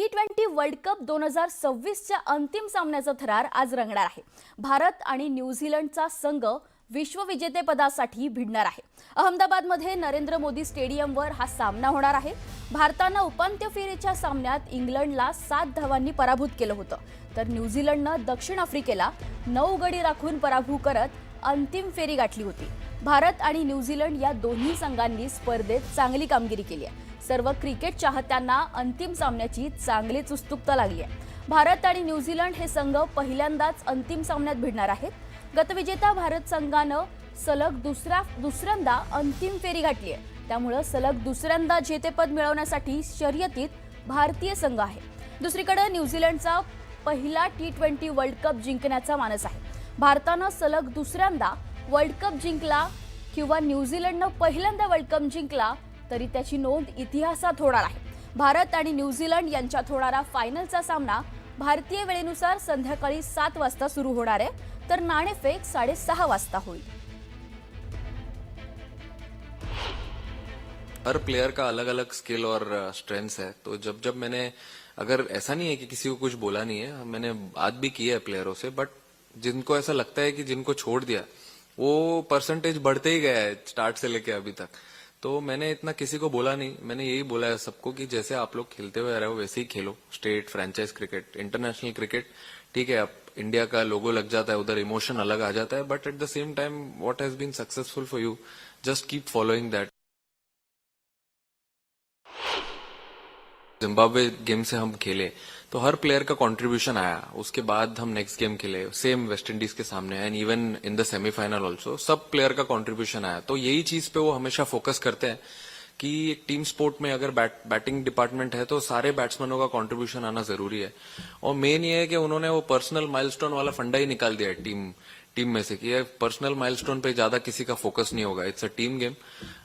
T20 world cup 2026च्या अंतिम सामन्याचा थरार आज रंगणार आहे। भारत आणि न्यूझीलंडचा संघ विश्वविजेतेपदासाठी भिडणार आहे। अहमदाबादमध्ये नरेंद्र मोदी स्टेडियमवर हा सामना होणार आहे। भारताने उपांत्य फेरीच्या सामन्यात इंग्लंडला 7 धावांनी पराभूत केलं होतं, तर न्यूझीलंडने दक्षिण आफ्रिकेला 9 गडी राखून पराभूत करत अंतिम फेरी गाठली होती। भारत आणि न्यूझीलंड या दोन्ही संघांनी स्पर्धेत चांगली कामगिरी केली आहे। सर्व क्रिकेट चाहत्यांना अंतिम सामन्याची चांगलीच उत्सुकता लागली आहे। भारत आणि न्यूझीलंड हे संघ पहिल्यांदाच अंतिम सामन्यात भिडणार आहेत। गतविजेता भारत संघाने सलग दुसऱ्यांदा अंतिम फेरी गाठली आहे, त्यामुळे सलग दुसऱ्यांदा जेतेपद मिळवण्यासाठी शर्यतीत भारतीय संघ आहे। दुसरीकडे न्यूझीलंडचा पहिला T20 वर्ल्ड कप जिंकण्याचा मानस आहे। भारताने सलग दुसऱ्यांदा वर्ल्ड कप जिंकला किंवा न्यूझीलंडने पहिल्यांदा वर्ल्ड कप जिंकला तरी त्याची नोंद इतिहासात होणार आहे। भारत आणि न्यूझीलंड यांच्यात होणारा फायनलचा सामना भारतीय वेळेनुसार संध्याकाळी 7 वाजता सुरू होणार आहे, तर नाणेफेक 6:30 वाजता होईल। हर प्लेयर का अलग अलग स्किल और स्ट्रेंथ्स है, तो जब मैंने, अगर ऐसा नहीं है कि किसी को कुछ बोला नहीं है, मैंने बात भी की है प्लेयरों से, बट जिनको ऐसा लगता है कि जिनको छोड़ दिया वो परसेंटेज बढ़ते ही गया है स्टार्ट से लेके अभी तक, तो मैंने इतना किसी को बोला नहीं। मैंने यही बोला है सबको कि जैसे आप लोग खेलते हुए रहे हो वैसे ही खेलो। State, franchise cricket, international cricket, ठीक है, अब इंडिया का लोगो लग जाता है, उधर इमोशन अलग आ जाता है, but at the same time what has been successful for you, just keep following that. Zimbabwe game से हम खेले तो हर प्लेयर का कंट्रीब्यूशन आया, उसके बाद हम नेक्स्ट गेम खेले सेम वेस्ट इंडीज के सामने, and even in the semifinal also सब प्लेयर का कंट्रीब्यूशन आया। तो यही चीज पे वो हमेशा फोकस करते हैं कि एक टीम स्पोर्ट में अगर बैटिंग डिपार्टमेंट है तो सारे बैट्समैनों का कंट्रीब्यूशन आना जरूरी है। और मेन ये है कि उन्होंने वो पर्सनल माइलस्टोन वाला फंडा ही निकाल दिया है टीम में से कि पर्सनल माइलस्टोन पे ज्यादा किसी का फोकस नहीं होगा। It's a team game.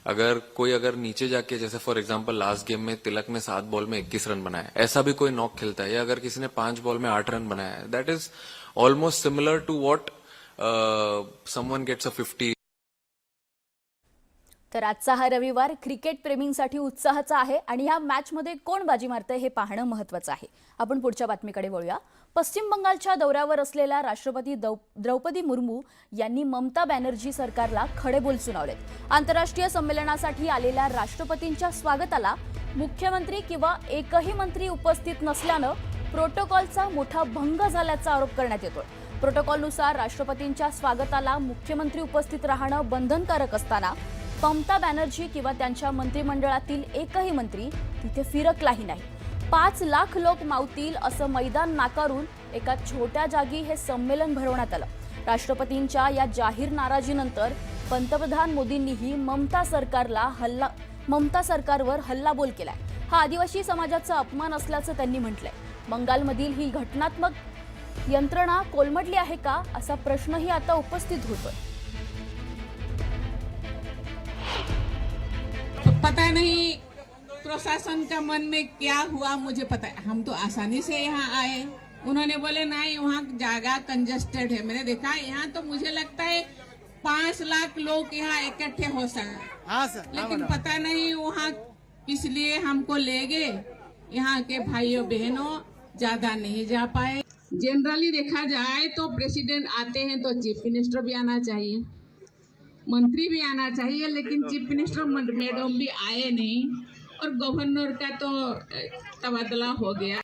अगर नीचे जाके, जैसे फॉर एग्जांपल लास्ट गेम में तिलक ने 7 बॉल में 21 रन बनाया, ऐसा भी कोई नॉक खेलता है, या अगर किसी ने 5 बॉल में 8 रन बनाया है, that is almost similar to what someone gets a 50। तर आजचा हा रविवार क्रिकेट प्रेमींसाठी उत्साहाचा आहे आणि या मॅचमध्ये कोण बाजी मारतंय हे पाहणं महत्त्वाचं आहे। आपण पुढच्या बातमीकडे वळूया। पश्चिम बंगालच्या दौऱ्यावर असलेल्या राष्ट्रपती द्रौपदी मुर्मू यांनी ममता बॅनर्जी सरकारला खडेबोल सुनावलेत। आंतरराष्ट्रीय संमेलनासाठी आलेल्या राष्ट्रपतींच्या स्वागताला मुख्यमंत्री किंवा एकही मंत्री उपस्थित नसल्यानं प्रोटोकॉलचा मोठा भंग झाल्याचा आरोप करण्यात येतोय। प्रोटोकॉलनुसार राष्ट्रपतींच्या स्वागताला मुख्यमंत्री उपस्थित राहणं बंधनकारक असताना ममता बॅनर्जी किंवा त्यांच्या मंत्रिमंडळातील एकही मंत्री तिथे फिरकलाही नाही। 5 लाख लोक मावतील असं मैदान नाकारून एका छोट्या जागी हे संमेलन भरवण्यात आलं। राष्ट्रपतींच्या या जाहीर नाराजीनंतर पंतप्रधान मोदींनीही ममता सरकारवर हल्लाबोल केलाय। हा आदिवासी समाजाचा अपमान असल्याचं त्यांनी म्हटलंय। बंगालमधील ही घटनात्मक यंत्रणा कोलमडली आहे का असा प्रश्नही आता उपस्थित होतोय। पता नहीं प्रशासन का मन में क्या हुआ, मुझे पता है। हम तो आसानी से यहाँ आए, उन्होंने बोले नहीं वहाँ जगह कंजस्टेड है। मैंने देखा यहाँ तो मुझे लगता है 5 लाख लोग यहाँ इकट्ठे हो सकते, लेकिन पता नहीं वहाँ इसलिए हमको ले गए। यहाँ के भाइयों बहनों ज्यादा नहीं जा पाए। जनरली देखा जाए तो प्रेसिडेंट आते हैं तो चीफ मिनिस्टर भी आना चाहिए, मंत्री भी आना चाहिए, लेकिन चीफ मिनिस्टर मैडम भी आए नहीं और गवर्नर का तो तबादला हो गया।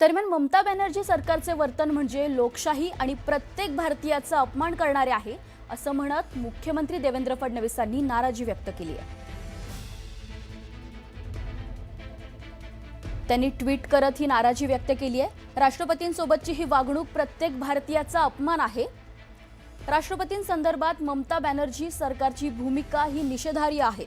दरम्यान ममता बॅनर्जी सरकारचे वर्तन म्हणजे लोकशाही आणि प्रत्येक भारतीयाचा अपमान करणारे आहे असं म्हणत मुख्यमंत्री देवेंद्र फडणवीसांनी नाराजी व्यक्त केली आहे। त्यांनी ट्विट करत ही नाराजी व्यक्त केली आहे। राष्ट्रपतींसोबतची ही वागणूक प्रत्येक भारतीयाचा अपमान आहे। राष्ट्रपतींसंदर्भात ममता बॅनर्जी सरकारची भूमिका ही निषेधार्ह आहे।